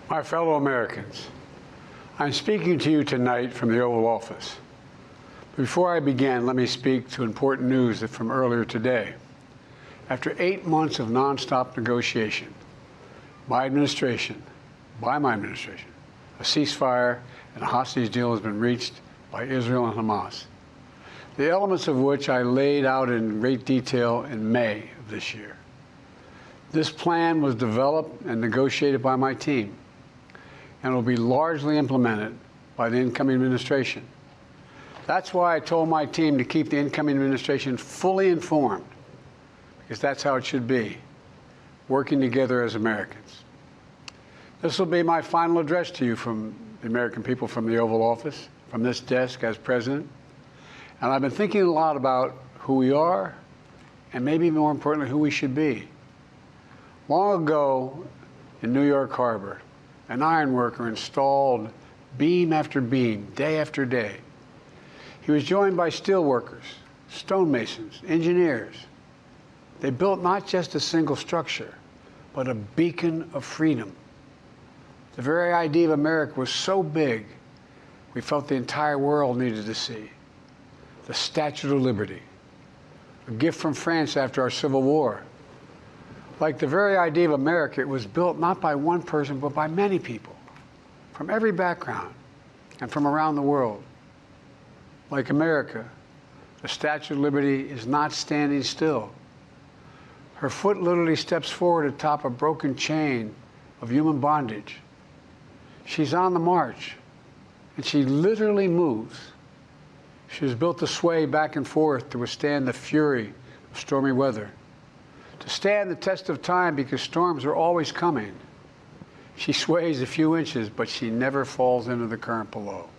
My fellow Americans, I'm speaking to you tonight from the Oval Office. Before I begin, let me speak to important news from earlier today. After 8 months of nonstop negotiation, by my administration, a ceasefire and a hostage deal has been reached by Israel and Hamas, the elements of which I laid out in great detail in May of this year. This plan was developed and negotiated by my team, and will be largely implemented by the incoming administration. That's why I told my team to keep the incoming administration fully informed, because that's how it should be, working together as Americans. This will be my final address to you from the American people from the Oval Office, from this desk as president. And I've been thinking a lot about who we are, and maybe more importantly, who we should be. Long ago in New York Harbor, an iron worker installed beam after beam, day after day. He was joined by steel workers, stonemasons, engineers. They built not just a single structure, but a beacon of freedom. The very idea of America was so big, we felt the entire world needed to see. The Statue of Liberty, a gift from France after our Civil War. Like the very idea of America, it was built not by one person, but by many people, from every background and from around the world. Like America, the Statue of Liberty is not standing still. Her foot literally steps forward atop a broken chain of human bondage. She's on the march, and she literally moves. She was built to sway back and forth to withstand the fury of stormy weather, to stand the test of time because storms are always coming. She sways a few inches, but she never falls into the current below.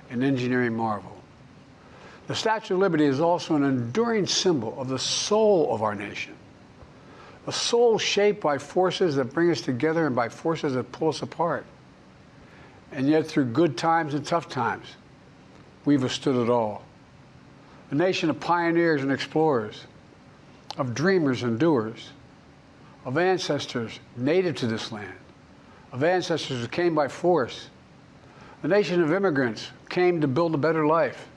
An engineering marvel. The Statue of Liberty is also an enduring symbol of the soul of our nation. A soul shaped by forces that bring us together and by forces that pull us apart. And yet, through good times and tough times, we've withstood it all. A nation of pioneers and explorers, of dreamers and doers, of ancestors native to this land, of ancestors who came by force, a nation of immigrants who came to build a better life,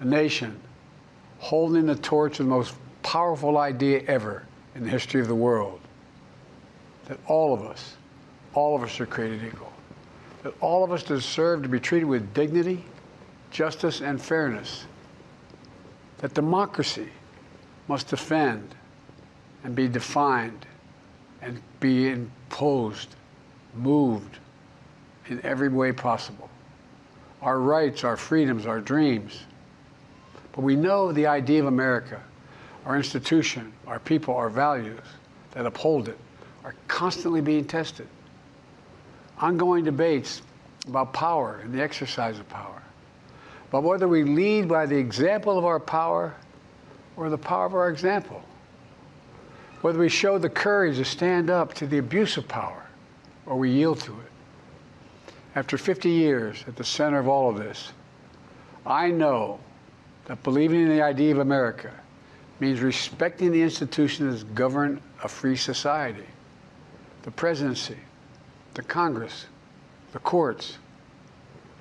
a nation holding the torch of the most powerful idea ever in the history of the world, that all of us are created equal, that all of us deserve to be treated with dignity, justice, and fairness, that democracy must defend and be defined and be imposed, moved in every way possible. Our rights, our freedoms, our dreams. But we know the idea of America, our institution, our people, our values that uphold it are constantly being tested. Ongoing debates about power and the exercise of power. But whether we lead by the example of our power or the power of our example, whether we show the courage to stand up to the abuse of power or we yield to it. After 50 years at the center of all of this, I know that believing in the idea of America means respecting the institutions that govern a free society, the presidency, the Congress, the courts,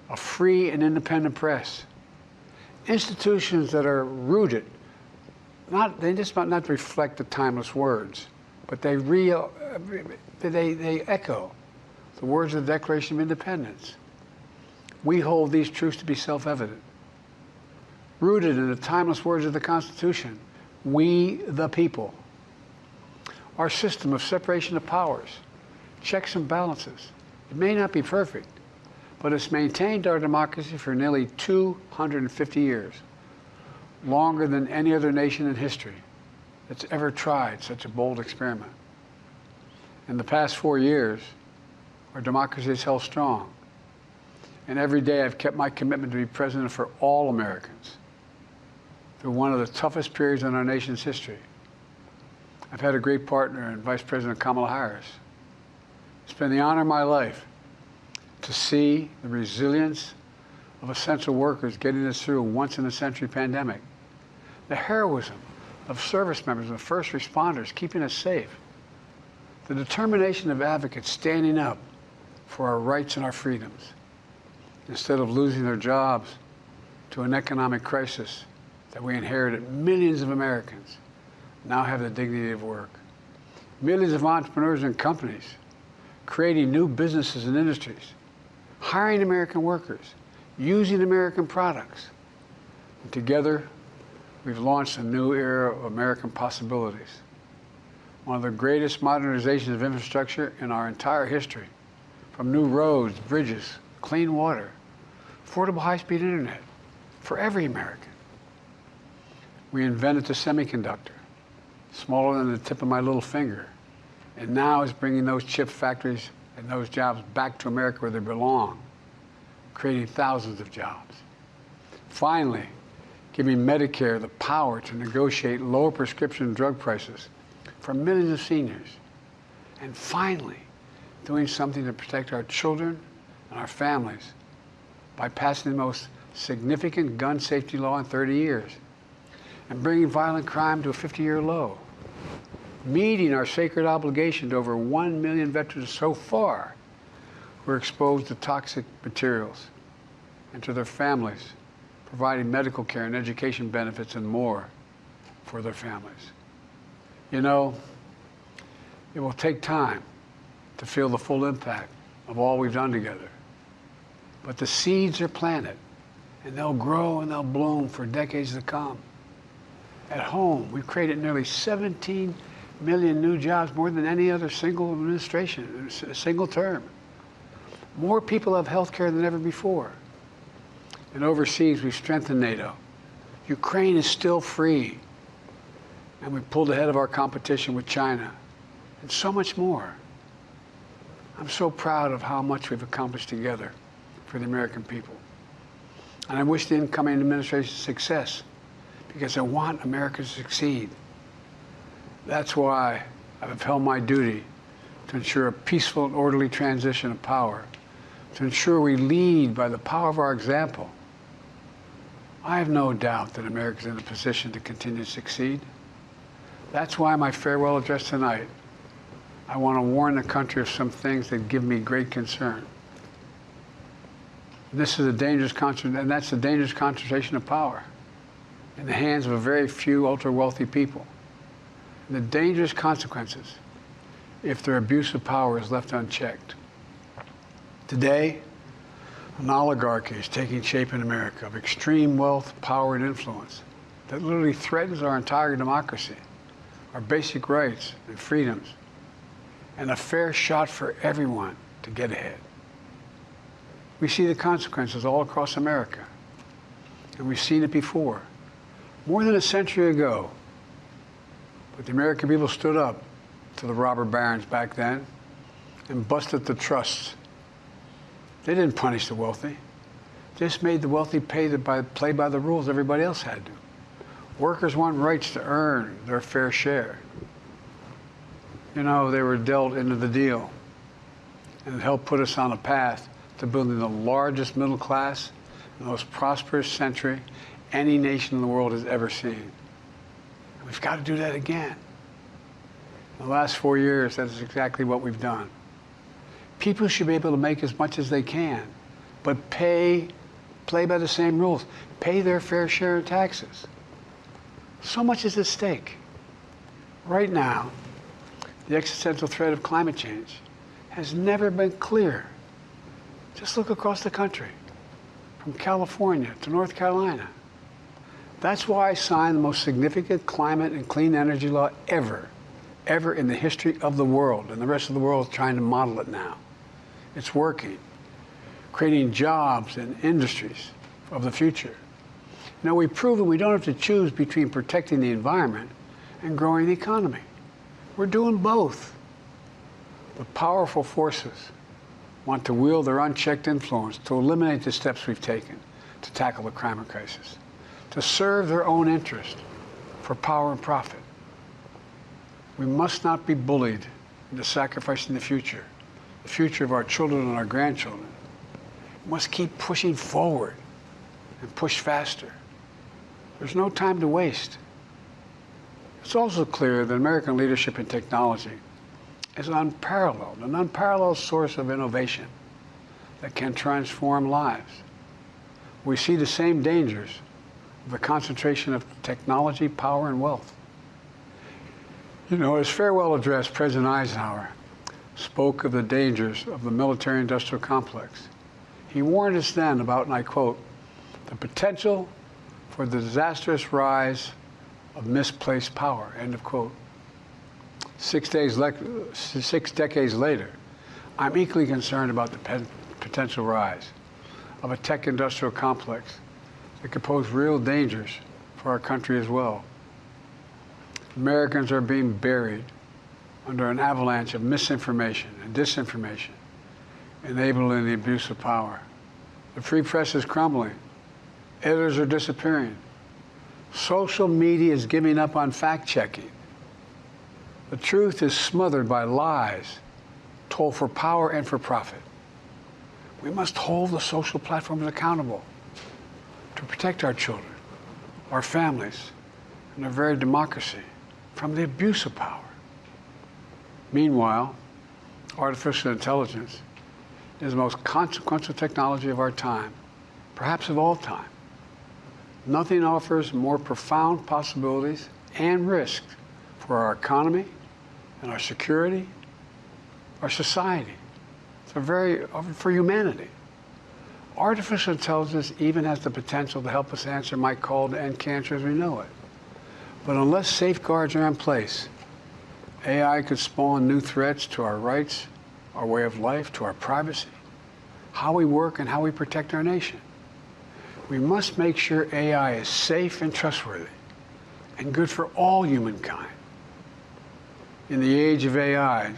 a free and independent press, institutions that are rooted. They just might not reflect the timeless words, but they echo the words of the Declaration of Independence. We hold these truths to be self-evident. Rooted in the timeless words of the Constitution, we the people. Our system of separation of powers, checks and balances. It may not be perfect, but it's maintained our democracy for nearly 250 years. Longer than any other nation in history that's ever tried such a bold experiment. In the past 4 years, our democracy has held strong. And every day I've kept my commitment to be president for all Americans through one of the toughest periods in our nation's history. I've had a great partner in Vice President Kamala Harris. It's been the honor of my life to see the resilience of essential workers getting us through a once-in-a-century pandemic. The heroism of service members and first responders keeping us safe. The determination of advocates standing up for our rights and our freedoms, instead of losing their jobs to an economic crisis that we inherited. Millions of Americans now have the dignity of work. Millions of entrepreneurs and companies creating new businesses and industries, hiring American workers, using American products. And together, we've launched a new era of American possibilities. One of the greatest modernizations of infrastructure in our entire history, from new roads, bridges, clean water, affordable high-speed internet for every American. We invented the semiconductor, smaller than the tip of my little finger, and now is bringing those chip factories and those jobs back to America where they belong, creating thousands of jobs. Finally, giving Medicare the power to negotiate lower prescription drug prices for millions of seniors. And finally, doing something to protect our children and our families by passing the most significant gun safety law in 30 years and bringing violent crime to a 50-year low, meeting our sacred obligation to over 1 million veterans so far who are exposed to toxic materials, and to their families, providing medical care and education benefits and more for their families. You know, it will take time to feel the full impact of all we've done together. But the seeds are planted, and they'll grow and they'll bloom for decades to come. At home, we've created nearly 17 million new jobs, more than any other single administration, a single term. More people have health care than ever before. And overseas, we've strengthened NATO. Ukraine is still free. And we pulled ahead of our competition with China, and so much more. I'm so proud of how much we've accomplished together for the American people. And I wish the incoming administration success, because I want America to succeed. That's why I've upheld my duty to ensure a peaceful and orderly transition of power, to ensure we lead by the power of our example. I have no doubt that America is in a position to continue to succeed. That's why my farewell address tonight, I want to warn the country of some things that give me great concern. This is a dangerous and that's a dangerous concentration of power in the hands of a very few ultra-wealthy people. And the dangerous consequences if their abuse of power is left unchecked. Today, an oligarchy is taking shape in America of extreme wealth, power, and influence that literally threatens our entire democracy, our basic rights and freedoms, and a fair shot for everyone to get ahead. We see the consequences all across America, and we've seen it before, more than a century ago. But the American people stood up to the robber barons back then and busted the trusts. They didn't punish the wealthy, just made the wealthy play by the rules everybody else had to. Workers want rights to earn their fair share. You know, they were dealt into the deal, and it helped put us on a path to building the largest middle class, the most prosperous century any nation in the world has ever seen. And we've got to do that again. In the last 4 years, that is exactly what we've done. People should be able to make as much as they can, but play by the same rules, pay their fair share of taxes. So much is at stake. Right now, the existential threat of climate change has never been clearer. Just look across the country, from California to North Carolina. That's why I signed the most significant climate and clean energy law ever in the history of the world, and the rest of the world is trying to model it now. It's working, creating jobs and industries of the future. Now, we've proven we don't have to choose between protecting the environment and growing the economy. We're doing both. But powerful forces want to wield their unchecked influence to eliminate the steps we've taken to tackle the climate crisis, to serve their own interest for power and profit. We must not be bullied into sacrificing the future of our children and our grandchildren. We must keep pushing forward and push faster. There's no time to waste. It's also clear that American leadership in technology is an unparalleled source of innovation. that can transform lives. We see the same dangers of the concentration of technology, power, and wealth. You know, his farewell address, President Eisenhower spoke of the dangers of the military-industrial complex. He warned us then about, and I quote, the potential for the disastrous rise of misplaced power, end of quote. 6 decades later, I'm equally concerned about the potential rise of a tech-industrial complex that could pose real dangers for our country as well. Americans are being buried under an avalanche of misinformation and disinformation, enabling the abuse of power. The free press is crumbling. Editors are disappearing. Social media is giving up on fact-checking. The truth is smothered by lies told for power and for profit. We must hold the social platforms accountable to protect our children, our families, and our very democracy from the abuse of power. Meanwhile, artificial intelligence is the most consequential technology of our time, perhaps of all time. Nothing offers more profound possibilities and risks for our economy and our security, our society, for humanity. Artificial intelligence even has the potential to help us answer my call to end cancer as we know it. But unless safeguards are in place, AI could spawn new threats to our rights, our way of life, to our privacy, how we work, and how we protect our nation. We must make sure AI is safe and trustworthy and good for all humankind. In the age of AI,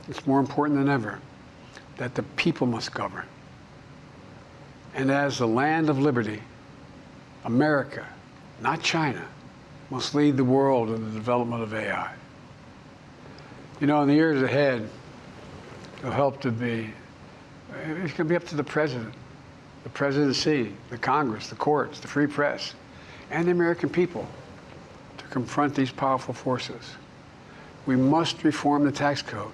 it's more important than ever that the people must govern. And as the land of liberty, America, not China, must lead the world in the development of AI. You know, in the years ahead, it's going to be up to the president, the presidency, the Congress, the courts, the free press, and the American people to confront these powerful forces. We must reform the tax code,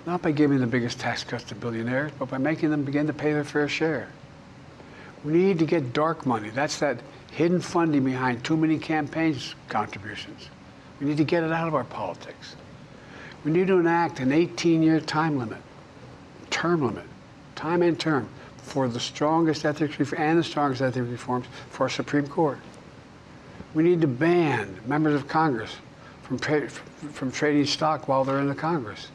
not by giving the biggest tax cuts to billionaires, but by making them begin to pay their fair share. We need to get dark money. That's that hidden funding behind too many campaigns contributions. We need to get it out of our politics. We need to enact an 18-year time limit, time and term, for the strongest ethics reforms for our Supreme Court. We need to ban members of Congress from trading stock while they're in the Congress.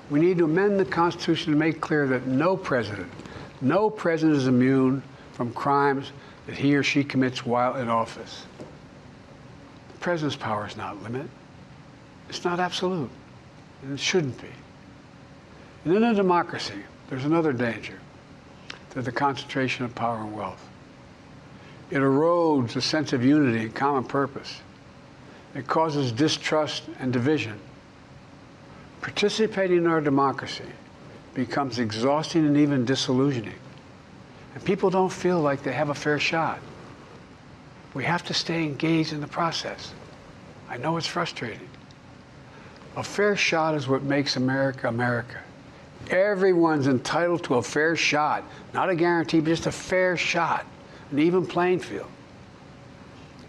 We need to amend the Constitution to make clear that no president is immune from crimes that he or she commits while in office. The president's power is not limited. It's not absolute, and it shouldn't be. And in a democracy, there's another danger to the concentration of power and wealth. It erodes a sense of unity and common purpose. It causes distrust and division. Participating in our democracy becomes exhausting and even disillusioning. And people don't feel like they have a fair shot. We have to stay engaged in the process. I know it's frustrating. A fair shot is what makes America, America. Everyone's entitled to a fair shot, not a guarantee, but just a fair shot, an even playing field,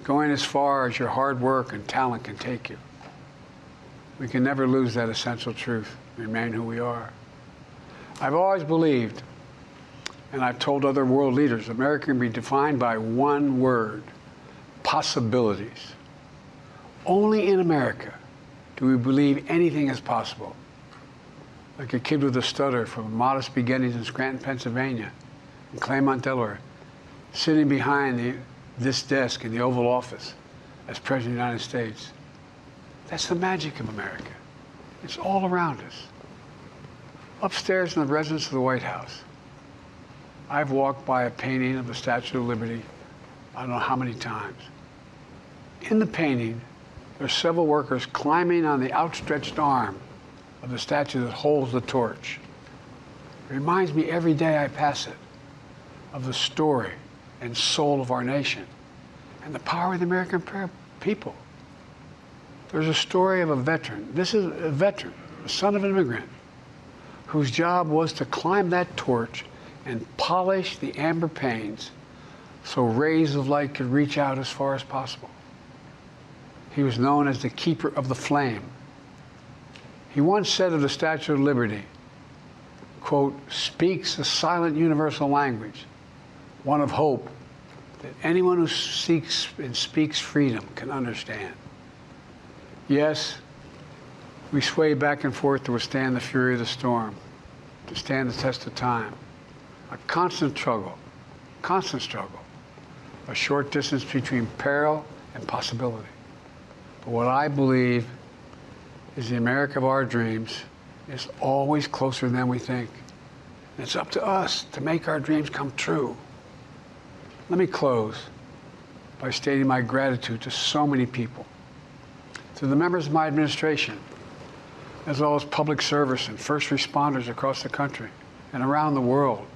going as far as your hard work and talent can take you. We can never lose that essential truth, remain who we are. I've always believed, and I've told other world leaders, America can be defined by one word: possibilities. Only in America do we believe anything is possible. Like a kid with a stutter from modest beginnings in Scranton, Pennsylvania, and Claremont, Delaware, sitting behind this desk in the Oval Office as President of the United States. That's the magic of America. It's all around us. Upstairs in the residence of the White House, I've walked by a painting of the Statue of Liberty I don't know how many times. In the painting, there's several workers climbing on the outstretched arm of the statue that holds the torch. It reminds me every day I pass it of the story and soul of our nation and the power of the American people. There's a story of a veteran. This is a veteran, the son of an immigrant, whose job was to climb that torch and polish the amber panes so rays of light could reach out as far as possible. He was known as the keeper of the flame. He once said of the Statue of Liberty, quote, "speaks a silent universal language, one of hope that anyone who seeks and speaks freedom can understand." Yes, we sway back and forth to withstand the fury of the storm, to stand the test of time. A constant struggle, a short distance between peril and possibility. But what I believe is the America of our dreams is always closer than we think. And it's up to us to make our dreams come true. Let me close by stating my gratitude to so many people, to the members of my administration, as well as public service and first responders across the country and around the world.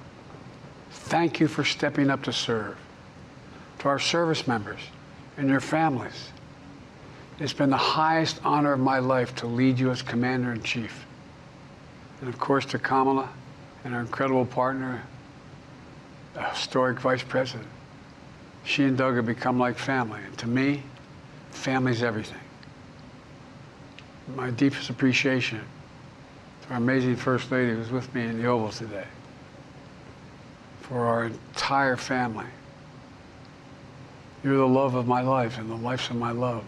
Thank you for stepping up to serve. To our service members and your families, it's been the highest honor of my life to lead you as Commander-in-Chief. And of course to Kamala and our incredible partner, the historic Vice President. She and Doug have become like family, and to me, family's everything. My deepest appreciation to our amazing First Lady who's with me in the Oval today, for our entire family. You're the love of my life and the lives of my love.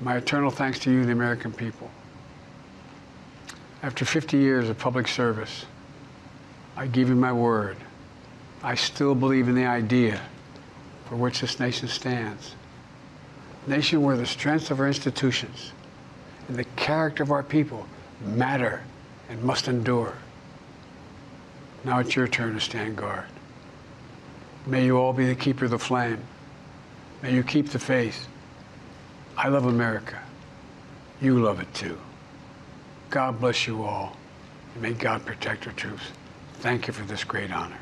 My eternal thanks to you, the American people. After 50 years of public service, I give you my word. I still believe in the idea for which this nation stands. A nation where the strength of our institutions and the character of our people matter and must endure. Now it's your turn to stand guard. May you all be the keeper of the flame. May you keep the faith. I love America. You love it too. God bless you all, and may God protect our troops. Thank you for this great honor.